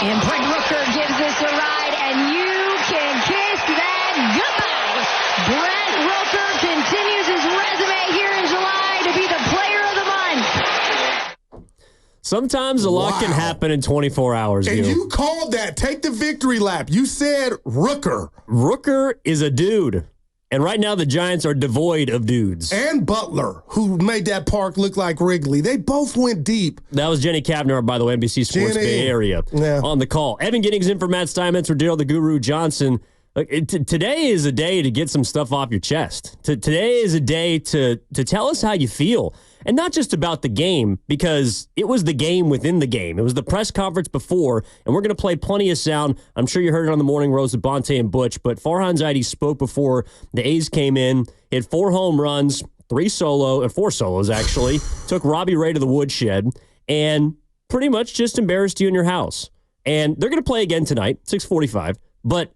And Brent Rooker gives this a ride, and you can kiss that goodbye. Brent Rooker continues his resume here in July to be the player of the month. Sometimes a lot can happen in 24 hours. And you called that. Take the victory lap. You said Rooker. Rooker is a dude. And right now the Giants are devoid of dudes. And Butler, who made that park look like Wrigley. They both went deep. That was Jenny Kavner, by the way, NBC Sports Bay Area on the call. Evan Giddings in for Matt Steinmetz or Daryl the Guru Johnson. Today is a day to get some stuff off your chest. Today is a day to tell us how you feel. And not just about the game, because it was the game within the game. It was the press conference before, and we're going to play plenty of sound. I'm sure you heard it on the Morning Roast with Bonte and Butch, but Farhan Zaidi spoke before the A's came in, hit 4 home runs, 4 solos actually, took Robbie Ray to the woodshed, and pretty much just embarrassed you in your house. And they're going to play again tonight, 6:45, but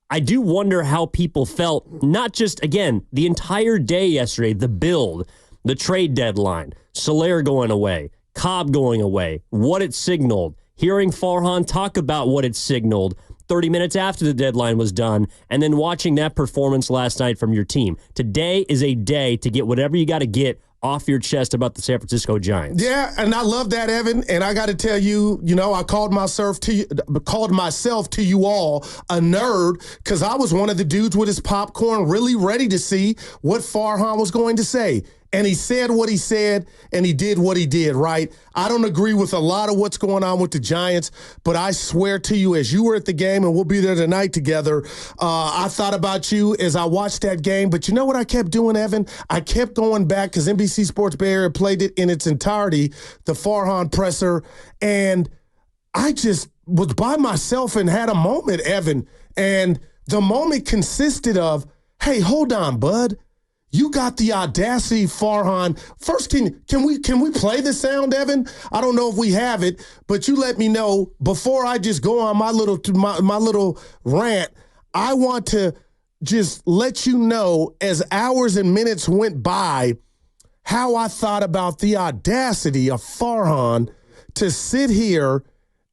I do wonder how people felt, not just, again, the entire day yesterday, the build, the trade deadline, Soler going away, Cobb going away, what it signaled, hearing Farhan talk about what it signaled 30 minutes after the deadline was done, and then watching that performance last night from your team. Today is a day to get whatever you got to get off your chest about the San Francisco Giants. Yeah, and I love that, Evan. And I got to tell you, I called myself to you all a nerd because I was one of the dudes with his popcorn really ready to see what Farhan was going to say. And he said what he said, and he did what he did, right? I don't agree with a lot of what's going on with the Giants, but I swear to you, as you were at the game, and we'll be there tonight together, I thought about you as I watched that game. But you know what I kept doing, Evan? I kept going back because NBC Sports Bay Area played it in its entirety, the Farhan presser, and I just was by myself and had a moment, Evan. And the moment consisted of, hey, hold on, bud. You got the audacity, Farhan. First, can we play the sound, Evan? I don't know if we have it, but you let me know before I just go on my little rant. I want to just let you know, as hours and minutes went by, how I thought about the audacity of Farhan to sit here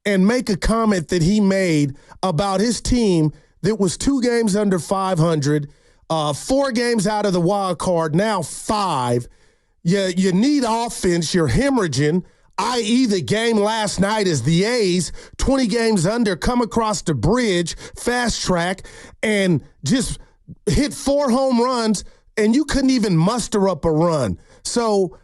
and make a comment that he made about his team that was 2 games under 500. 4 games out of the wild card, now 5. You need offense. You're hemorrhaging, i.e. the game last night is the A's, 20 games under, come across the bridge, fast track, and just hit 4 home runs, and you couldn't even muster up a run. So,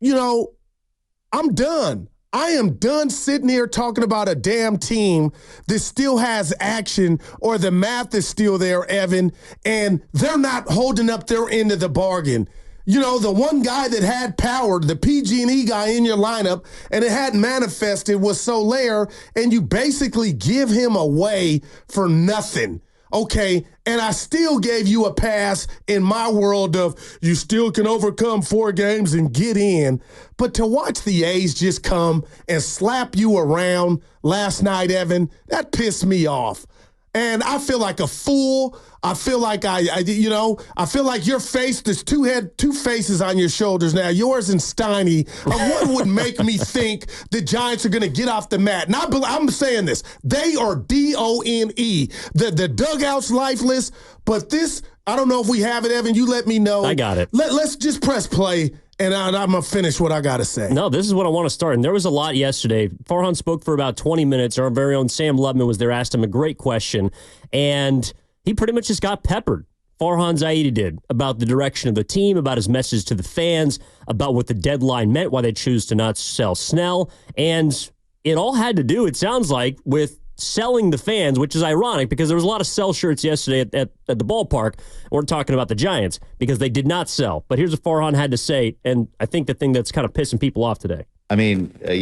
I'm done. I am done sitting here talking about a damn team that still has action or the math is still there, Evan, and they're not holding up their end of the bargain. The one guy that had power, the PG&E guy in your lineup, and it hadn't manifested was Soler, and you basically give him away for nothing. Okay, and I still gave you a pass in my world of you still can overcome 4 games and get in. But to watch the A's just come and slap you around last night, Evan, that pissed me off. And I feel like a fool. I feel like I feel like your face, there's two faces on your shoulders now, yours and Steiny. What would make me think the Giants are going to get off the mat? And I'm saying this. They are DONE. The dugout's lifeless, but this, I don't know if we have it, Evan. You let me know. I got it. Let's just press play. And I'm going to finish what I got to say. No, this is what I want to start. And there was a lot yesterday. Farhan spoke for about 20 minutes. Our very own Sam Lubman was there, asked him a great question. And he pretty much just got peppered. Farhan Zaidi did, about the direction of the team, about his message to the fans, about what the deadline meant, why they choose to not sell Snell. And it all had to do, it sounds like, with selling the fans, which is ironic because there was a lot of sell shirts yesterday at the ballpark. We're talking about the Giants because they did not sell. But here's what Farhan had to say, and I think the thing that's kind of pissing people off today. I mean, I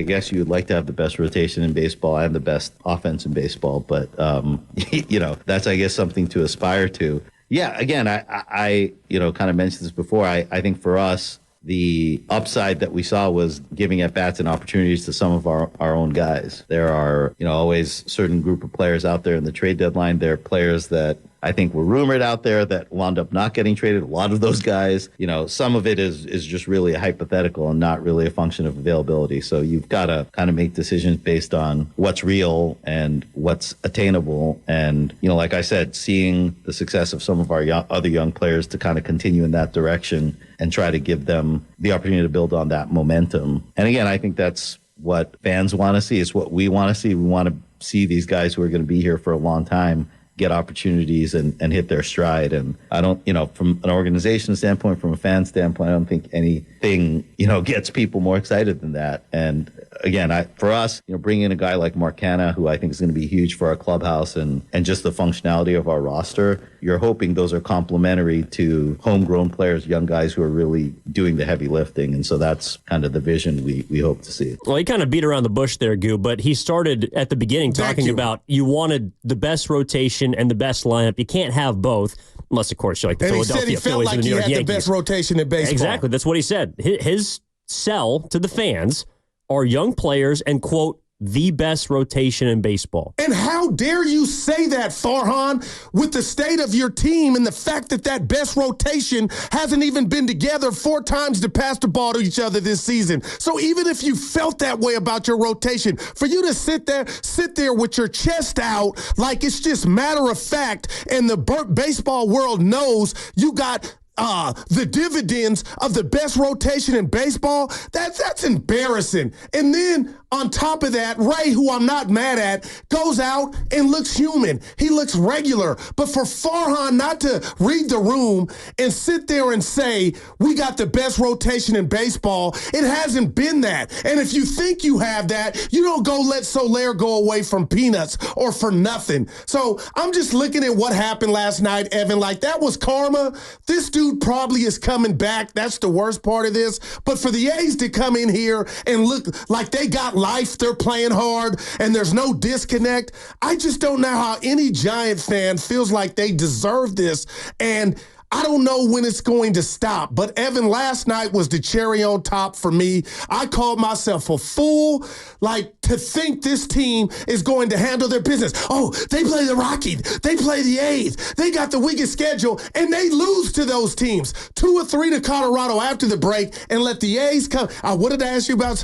guess you would like to have the best rotation in baseball and the best offense in baseball, but, that's, I guess, something to aspire to. Yeah, again, I kind of mentioned this before. I think for us, the upside that we saw was giving at-bats and opportunities to some of our own guys. There are, always certain group of players out there in the trade deadline. There are players that I think were rumored out there that wound up not getting traded. A lot of those guys, some of it is just really a hypothetical and not really a function of availability. So you've got to kind of make decisions based on what's real and what's attainable. And, like I said, seeing the success of some of our other young players to kind of continue in that direction and try to give them the opportunity to build on that momentum. And again, I think that's what fans want to see. It's what we want to see. We want to see these guys who are going to be here for a long time get opportunities and hit their stride. And I don't, from an organization standpoint, from a fan standpoint, I don't think anything, gets people more excited than that. And again, for us, bringing in a guy like Mark Canha, who I think is going to be huge for our clubhouse and just the functionality of our roster, you're hoping those are complementary to homegrown players, young guys who are really doing the heavy lifting. And so that's kind of the vision we hope to see. Well, he kind of beat around the bush there, Goo, but he started at the beginning talking about you wanted the best rotation and the best lineup. You can't have both. Unless, of course, you're like the Philadelphia Phillies and the New York Yankees. He had the best rotation in baseball. Exactly. That's what he said. His sell to the fans are young players and, quote, the best rotation in baseball. And how dare you say that, Farhan, with the state of your team and the fact that best rotation hasn't even been together 4 times to pass the ball to each other this season. So even if you felt that way about your rotation, for you to sit there with your chest out like it's just matter of fact and the baseball world knows you got the dividends of the best rotation in baseball, that's embarrassing. And then on top of that, Ray, who I'm not mad at, goes out and looks human. He looks regular. But for Farhan not to read the room and sit there and say, we got the best rotation in baseball, it hasn't been that. And if you think you have that, you don't go let Soler go away from peanuts or for nothing. So I'm just looking at what happened last night, Evan, like that was karma. This dude probably is coming back. That's the worst part of this. But for the A's to come in here and look like they got life, they're playing hard, and there's no disconnect, I just don't know how any Giant fan feels like they deserve this. And I don't know when it's going to stop. But Evan, last night was the cherry on top for me. I called myself a fool, like to think this team is going to handle their business. Oh, they play the Rockies. They play the A's. They got the weakest schedule, and they lose to those teams. 2 or 3 to Colorado after the break and let the A's come. I wanted to ask you about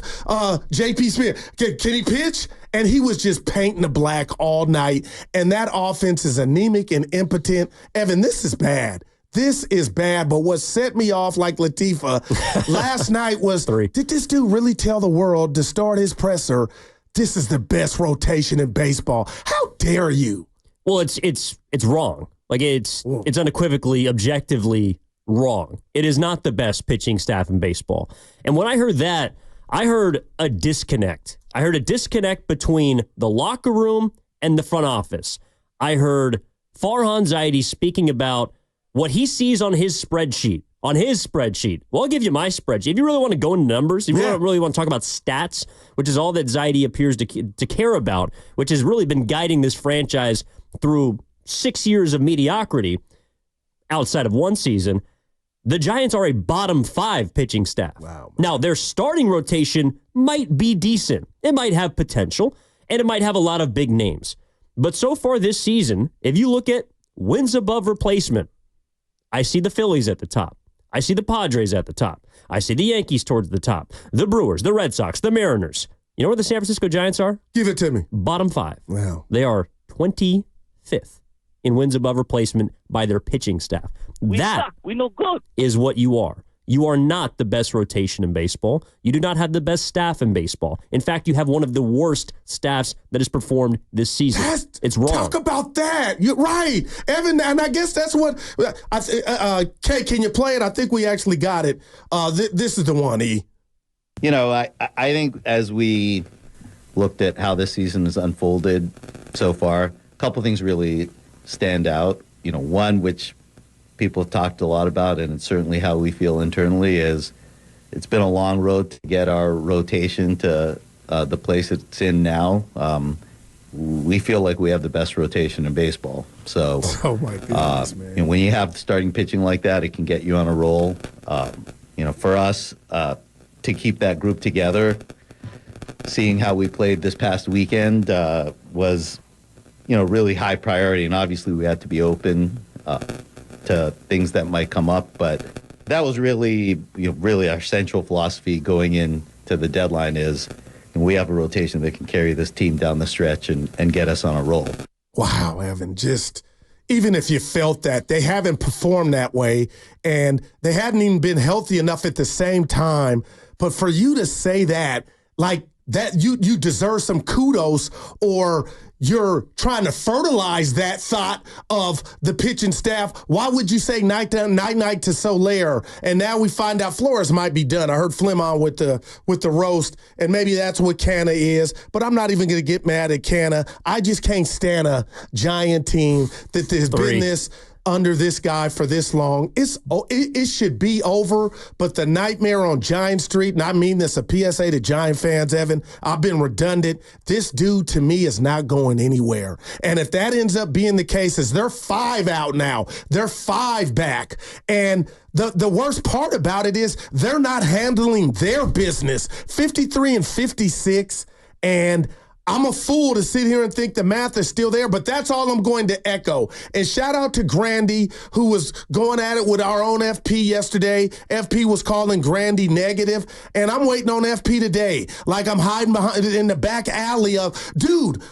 J.P. Smith. Can he pitch? And he was just painting the black all night. And that offense is anemic and impotent. Evan, this is bad. This is bad, but what set me off like Latifah last night was, did this dude really tell the world to start his presser, this is the best rotation in baseball? How dare you? Well, it's wrong. Like it's unequivocally, objectively wrong. It is not the best pitching staff in baseball. And when I heard that, I heard a disconnect. I heard a disconnect between the locker room and the front office. I heard Farhan Zaidi speaking about what he sees on his spreadsheet. Well, I'll give you my spreadsheet. If you really want to go into numbers, if you really want to talk about stats, which is all that Zaidi appears to care about, which has really been guiding this franchise through 6 years of mediocrity outside of one season, the Giants are a bottom 5 pitching staff. Wow. Now, their starting rotation might be decent. It might have potential, and it might have a lot of big names. But so far this season, if you look at wins above replacement, I see the Phillies at the top. I see the Padres at the top. I see the Yankees towards the top. The Brewers, the Red Sox, the Mariners. You know where the San Francisco Giants are? Give it to me. Bottom 5. Wow. They are 25th in wins above replacement by their pitching staff. We suck. We no good. Is what you are. You are not the best rotation in baseball. You do not have the best staff in baseball. In fact, you have one of the worst staffs that has performed this season. It's wrong. Talk about that. You're right, Evan. And I guess that's what. Kay, can you play it? I think we actually got it. This is the one, E. I think as we looked at how this season has unfolded so far, a couple things really stand out. One, which people have talked a lot about, and it's certainly how we feel internally, is it's been a long road to get our rotation to the place it's in now. We feel like we have the best rotation in baseball. So, oh my goodness, man. When you have starting pitching like that, it can get you on a roll. For us to keep that group together, seeing how we played this past weekend was really high priority. And obviously we had to be open to things that might come up. But that was really our central philosophy going into the deadline is, and we have a rotation that can carry this team down the stretch and get us on a roll. Wow, Evan, even if you felt that, they haven't performed that way, and they hadn't even been healthy enough at the same time. But for you to say that, like that, you deserve some kudos, or you're trying to fertilize that thought of the pitching staff. Why would you say night to Soler? And now we find out Flores might be done. I heard Flim on with the roast, and maybe that's what Canna is. But I'm not even going to get mad at Canna. I just can't stand a Giant team that has been this under this guy for this long. It should be over, but the nightmare on Giant Street, and I mean this a PSA to Giant fans, Evan, I've been redundant. This dude to me is not going anywhere. And if that ends up being the case, is they're 5 out now. They're 5 back. And the worst part about it is they're not handling their business. 53 and 56, and I'm a fool to sit here and think the math is still there, but that's all I'm going to echo. And shout out to Grandy, who was going at it with our own FP yesterday. FP was calling Grandy negative, and I'm waiting on FP today. Like I'm hiding behind in the back alley of, dude,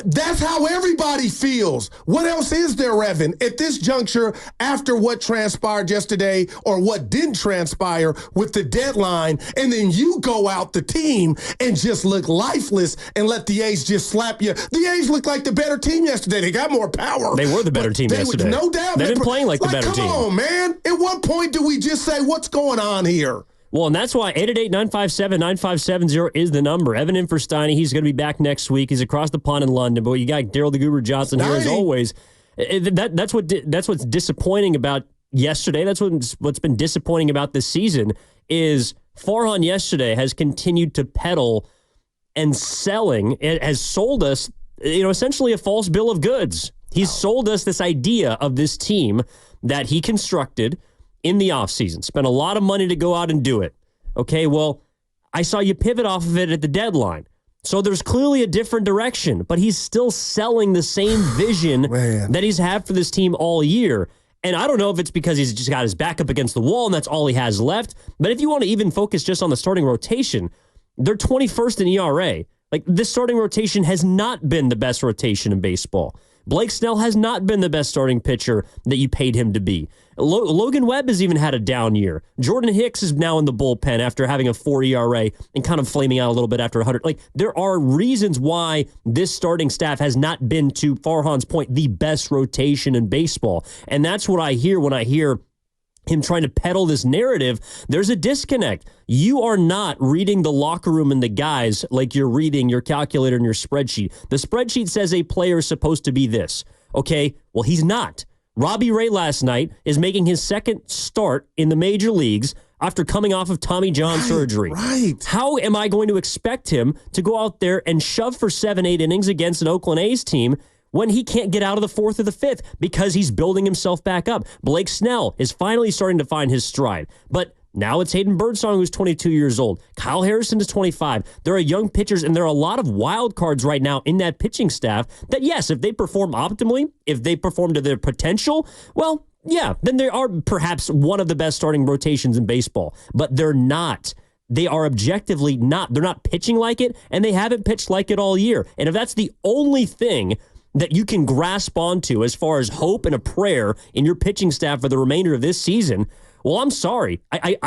that's how everybody feels. What else is there, Evan? At this juncture, after what transpired yesterday or what didn't transpire with the deadline, and then you go out the team and just look lifeless and let the A's just slap you. The A's looked like the better team yesterday. They got more power. They were the better team yesterday. No doubt. They've been playing like the better team. Come on, man. At what point do we just say, what's going on here? Well, and that's why 888-957-9570 is the number. Evan in for Steiny. He's going to be back next week. He's across the pond in London. But you got Daryl the Guru Johnson here as always. That's what's disappointing about yesterday. That's what's been disappointing about this season is Farhan yesterday has continued to peddle and selling. It has sold us, essentially a false bill of goods. He's sold us this idea of this team that he constructed in the offseason, spent a lot of money to go out and do it. Okay, well, I saw you pivot off of it at the deadline. So there's clearly a different direction, but he's still selling the same vision that he's had for this team all year. And I don't know if it's because he's just got his back up against the wall and that's all he has left. But if you want to even focus just on the starting rotation, they're 21st in ERA. Like, this starting rotation has not been the best rotation in baseball. Blake Snell has not been the best starting pitcher that you paid him to be. Logan Webb has even had a down year. Jordan Hicks is now in the bullpen after having a 4 ERA and kind of flaming out a little bit after 100. Like, there are reasons why this starting staff has not been, to Farhan's point, the best rotation in baseball. And that's what I hear when I hear him trying to peddle this narrative. There's a disconnect. You are not reading the locker room and the guys like you're reading your calculator and your spreadsheet. The spreadsheet says a player is supposed to be this. Okay, well, he's not. Robbie Ray last night is making his second start in the major leagues after coming off of Tommy John surgery. Right. How am I going to expect him to go out there and shove for 7-8 innings against an Oakland A's team when he can't get out of the 4th or the 5th because he's building himself back up? Blake Snell is finally starting to find his stride. But now it's Hayden Birdsong, who's 22 years old. Kyle Harrison is 25. There are young pitchers, and there are a lot of wild cards right now in that pitching staff that, yes, if they perform optimally, if they perform to their potential, well, yeah, then they are perhaps one of the best starting rotations in baseball. But they're not. They are objectively not. They're not pitching like it, and they haven't pitched like it all year. And if that's the only thing that you can grasp onto as far as hope and a prayer in your pitching staff for the remainder of this season, well, I'm sorry. I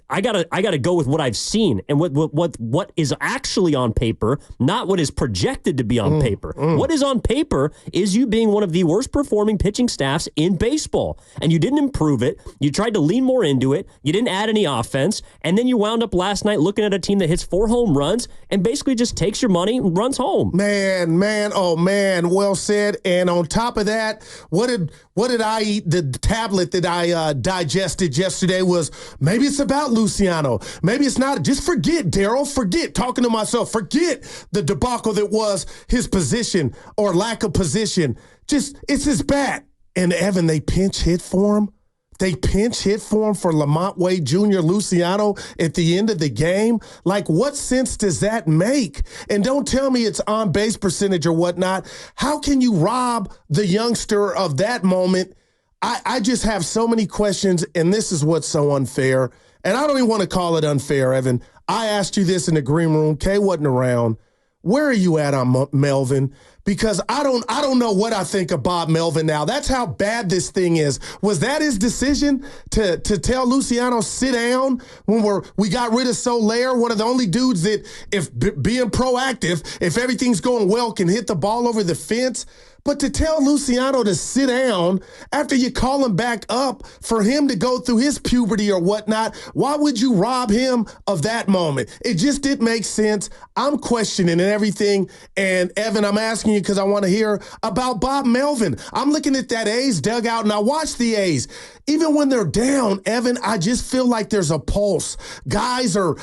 gotta go with what I've seen and what is actually on paper, not what is projected to be on paper. What is on paper is you being one of the worst performing pitching staffs in baseball, and you didn't improve it. You tried to lean more into it. You didn't add any offense, and then you wound up last night looking at a team that hits 4 home runs and basically just takes your money and runs home. Man, oh man, well said. And on top of that, what did I eat? The tablet that I digested yesterday was, maybe it's about Luciano. Maybe it's not. Just forget, Daryl. Forget, talking to myself. Forget the debacle that was his position or lack of position. Just, it's his bat. And Evan, they pinch hit for him. They pinch hit for him for Lamont Wade Jr., Luciano at the end of the game. Like, what sense does that make? And don't tell me it's on base percentage or whatnot. How can you rob the youngster of that moment? I just have so many questions, and this is what's so unfair. And I don't even want to call it unfair, Evan. I asked you this in the green room. Kay wasn't around. Where are you at on Melvin? Because I don't know what I think of Bob Melvin now. That's how bad this thing is. Was that his decision to tell Luciano sit down when we got rid of Soler, one of the only dudes that, if being proactive, if everything's going well, can hit the ball over the fence? But to tell Luciano to sit down after you call him back up for him to go through his puberty or whatnot, why would you rob him of that moment? It just didn't make sense. I'm questioning everything. And Evan, I'm asking you because I want to hear about Bob Melvin. I'm looking at that A's dugout and I watch the A's. Even when they're down, Evan, I just feel like there's a pulse. Guys and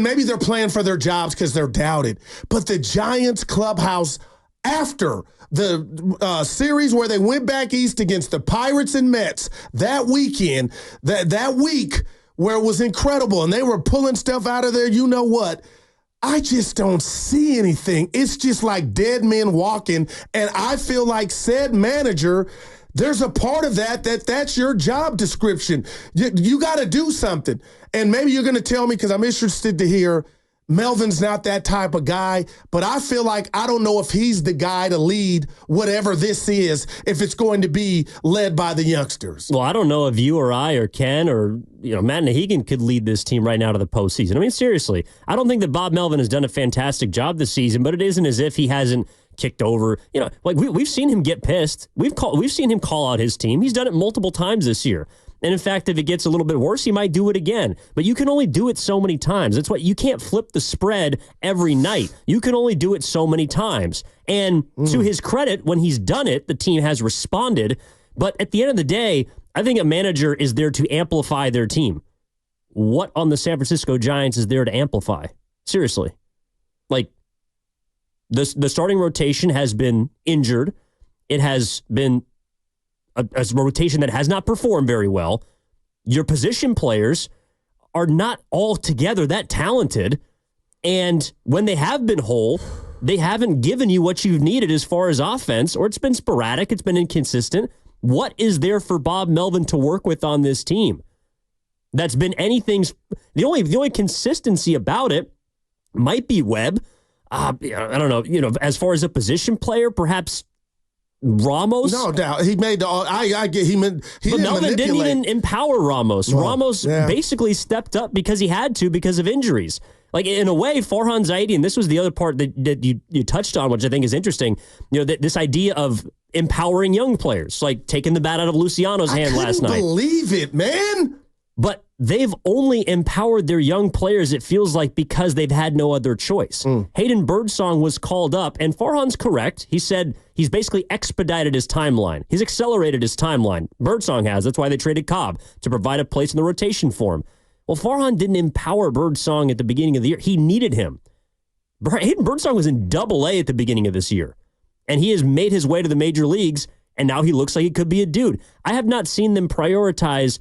maybe they're playing for their jobs because they're doubted. But the Giants clubhouse, after the series where they went back east against the Pirates and Mets that weekend, that week where it was incredible and they were pulling stuff out of there, you know what? I just don't see anything. It's just like dead men walking, and I feel like said manager, there's a part of that's your job description. You got to do something. And maybe you're going to tell me, because I'm interested to hear, Melvin's not that type of guy, but I feel like I don't know if he's the guy to lead whatever this is, if it's going to be led by the youngsters. Well, I don't know if you or I or Ken or Matt Nahigan could lead this team right now to the postseason. I mean, seriously, I don't think that Bob Melvin has done a fantastic job this season, but it isn't as if he hasn't kicked over. Like we've seen him get pissed. We've seen him call out his team. He's done it multiple times this year. And in fact, if it gets a little bit worse, he might do it again. But you can only do it so many times. That's why you can't flip the spread every night. You can only do it so many times. And to his credit, when he's done it, the team has responded. But at the end of the day, I think a manager is there to amplify their team. What on the San Francisco Giants is there to amplify? Seriously. Like, the starting rotation has been injured. It has been a rotation that has not performed very well. Your position players are not all together that talented. And when they have been whole, they haven't given you what you've needed as far as offense, or it's been sporadic, it's been inconsistent. What is there for Bob Melvin to work with on this team? That's been anything's the only consistency about it might be Webb. I don't know, as far as a position player, perhaps Ramos? No doubt. He made I get he meant he but didn't Melvin manipulate. didn't even empower Ramos. Well, Ramos basically stepped up because he had to because of injuries. Like, in a way, Farhan Zaidi, and this was the other part that you touched on, which I think is interesting, this idea of empowering young players, like taking the bat out of Luciano's hand last night. I couldn't believe it, man. But they've only empowered their young players, it feels like, because they've had no other choice. Hayden Birdsong was called up, and Farhan's correct. He said he's basically expedited his timeline. He's accelerated his timeline. Birdsong has. That's why they traded Cobb, to provide a place in the rotation for him. Well, Farhan didn't empower Birdsong at the beginning of the year. He needed him. Hayden Birdsong was in Double-A at the beginning of this year, and he has made his way to the major leagues, and now he looks like he could be a dude. I have not seen them prioritize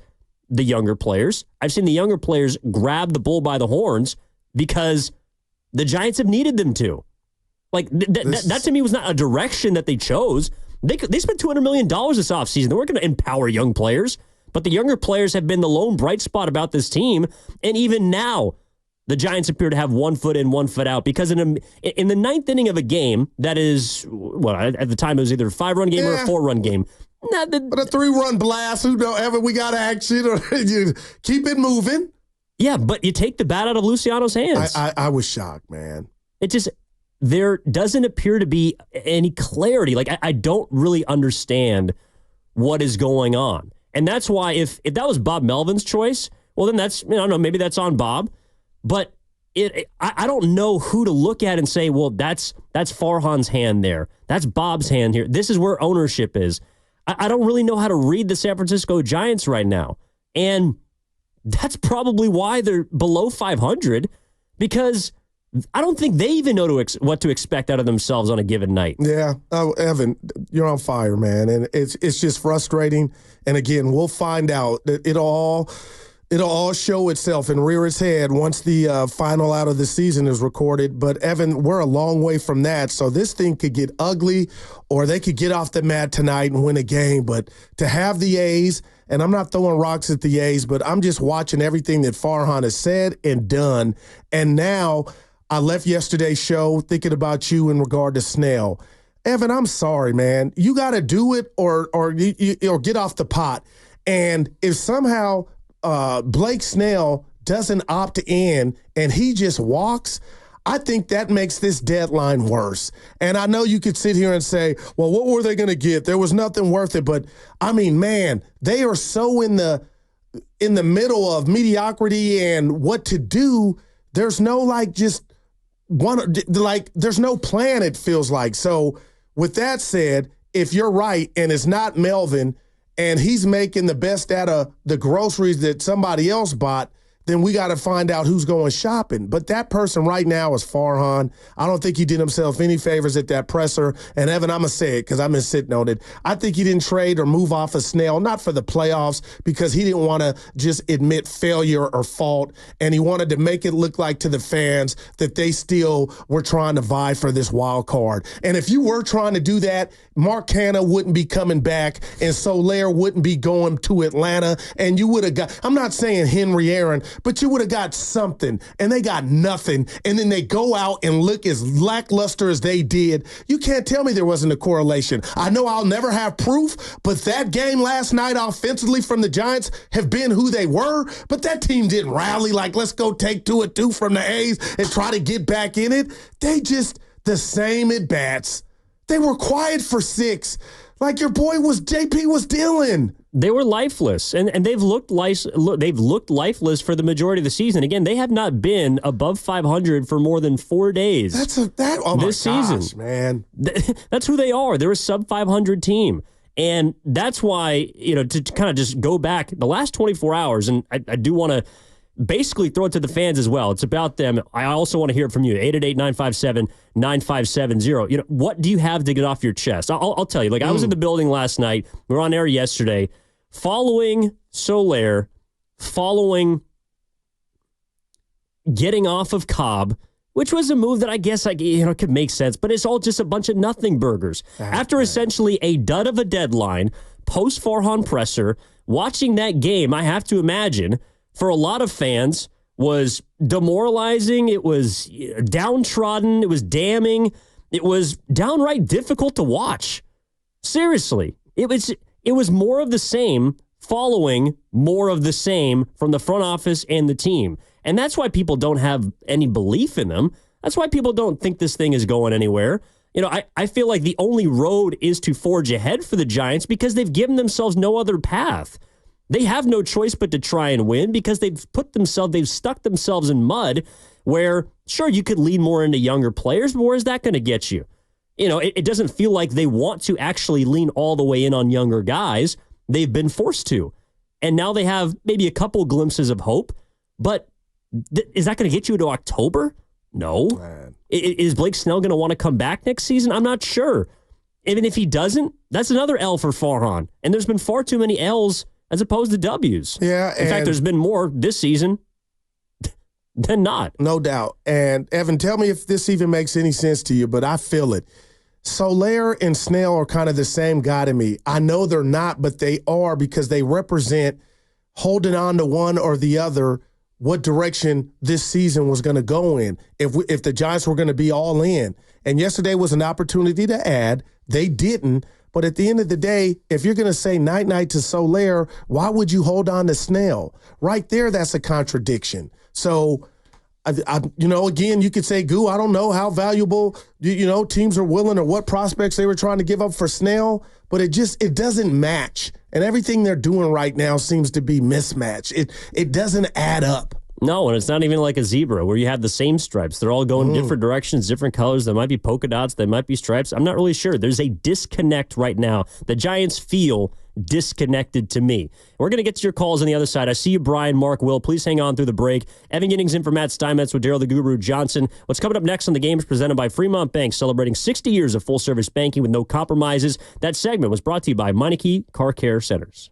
the younger players. I've seen the younger players grab the bull by the horns because the Giants have needed them to. Like, that to me was not a direction that they chose. They spent $200 million this offseason. They weren't going to empower young players, but the younger players have been the lone bright spot about this team. And even now, the Giants appear to have 1 foot in, 1 foot out, because in the ninth inning of a game that is, at the time it was either a 5-run game or a 4-run game. But a 3-run blast, whoever we got action, or you keep it moving. Yeah, but you take the bat out of Luciano's hands. I was shocked, man. It just, there doesn't appear to be any clarity. Like, I don't really understand what is going on. And that's why if that was Bob Melvin's choice, well, then that's, I don't know, maybe that's on Bob. But I don't know who to look at and say, well, that's Farhan's hand there. That's Bob's hand here. This is where ownership is. I don't really know how to read the San Francisco Giants right now. And that's probably why they're below 500, because I don't think they even know what to expect out of themselves on a given night. Yeah. Oh, Evan, you're on fire, man. And it's just frustrating. And again, we'll find out that it'll all show itself and rear its head once the final out of the season is recorded. But, Evan, we're a long way from that. So this thing could get ugly, or they could get off the mat tonight and win a game. But to have the A's, and I'm not throwing rocks at the A's, but I'm just watching everything that Farhan has said and done. And now I left yesterday's show thinking about you in regard to Snell. Evan, I'm sorry, man. You got to do it or get off the pot. And if somehow Blake Snell doesn't opt in and he just walks, I think that makes this deadline worse. And I know you could sit here and say, well, what were they going to get? There was nothing worth it. But, I mean, man, they are so in the middle of mediocrity and what to do. There's no, there's no plan, it feels like. So, with that said, if you're right and it's not Melvin and he's making the best out of the groceries that somebody else bought, then we got to find out who's going shopping. But that person right now is Farhan. I don't think he did himself any favors at that presser. And, Evan, I'm going to say it because I've been sitting on it. I think he didn't trade or move off of Snell, not for the playoffs, because he didn't want to just admit failure or fault. And he wanted to make it look like to the fans that they still were trying to vie for this wild card. And if you were trying to do that, Mark Hanna wouldn't be coming back and Soler wouldn't be going to Atlanta. And you would have got, I'm not saying Henry Aaron, but you would have got something, and they got nothing, and then they go out and look as lackluster as they did. You can't tell me there wasn't a correlation. I know I'll never have proof, but that game last night offensively from the Giants have been who they were, but that team didn't rally like, let's go take 2-2 from the A's and try to get back in it. They just, the same at bats. They were quiet for 6, like your boy JP was dealing. They were lifeless, and they've looked lifeless for the majority of the season. Again, they have not been above 500 for more than 4 days. This season, man. That's who they are. They're a sub 500 team, and that's why, to kind of just go back the last 24 hours, and I do want to basically throw it to the fans as well. It's about them. I also want to hear it from you. 888-957-9570. What do you have to get off your chest? I'll tell you. I was in the building last night. We were on air yesterday. Following Soler, following getting off of Cobb, which was a move that I guess could make sense, but it's all just a bunch of nothing burgers. After essentially a dud of a deadline, post Farhan presser, watching that game, I have to imagine, for a lot of fans, was demoralizing. It was downtrodden. It was damning. It was downright difficult to watch. Seriously, it was more of the same, following more of the same from the front office and the team. And that's why people don't have any belief in them. That's why people don't think this thing is going anywhere. I feel like the only road is to forge ahead for the Giants because they've given themselves no other path. They have no choice but to try and win because they've stuck themselves in mud where, sure, you could lean more into younger players, but where's that going to get you? It doesn't feel like they want to actually lean all the way in on younger guys. They've been forced to. And now they have maybe a couple glimpses of hope, but is that going to get you to October? No. Man. Is Blake Snell going to want to come back next season? I'm not sure. Even if he doesn't, that's another L for Farhan. And there's been far too many L's as opposed to W's. Yeah. In fact, there's been more this season than not. No doubt. And Evan, tell me if this even makes any sense to you, but I feel it. Soler and Snell are kind of the same guy to me. I know they're not, but they are because they represent holding on to one or the other, what direction this season was going to go in. If the Giants were going to be all in. And yesterday was an opportunity to add. They didn't. But at the end of the day, if you're going to say night-night to Soler, why would you hold on to Snell? Right there, that's a contradiction. So, again, you could say, Goo, I don't know how valuable, teams are willing or what prospects they were trying to give up for Snell, but it doesn't match. And everything they're doing right now seems to be mismatched. It doesn't add up. No, and it's not even like a zebra where you have the same stripes. They're all going different directions, different colors. There might be polka dots. There might be stripes. I'm not really sure. There's a disconnect right now. The Giants feel disconnected to me. We're going to get to your calls on the other side. I see you, Brian, Mark, Will. Please hang on through the break. Evan Giddings in for Matt Steinmetz with Daryl the Guru Johnson. What's coming up next on the game is presented by Fremont Bank, celebrating 60 years of full-service banking with no compromises. That segment was brought to you by Meineke Car Care Centers.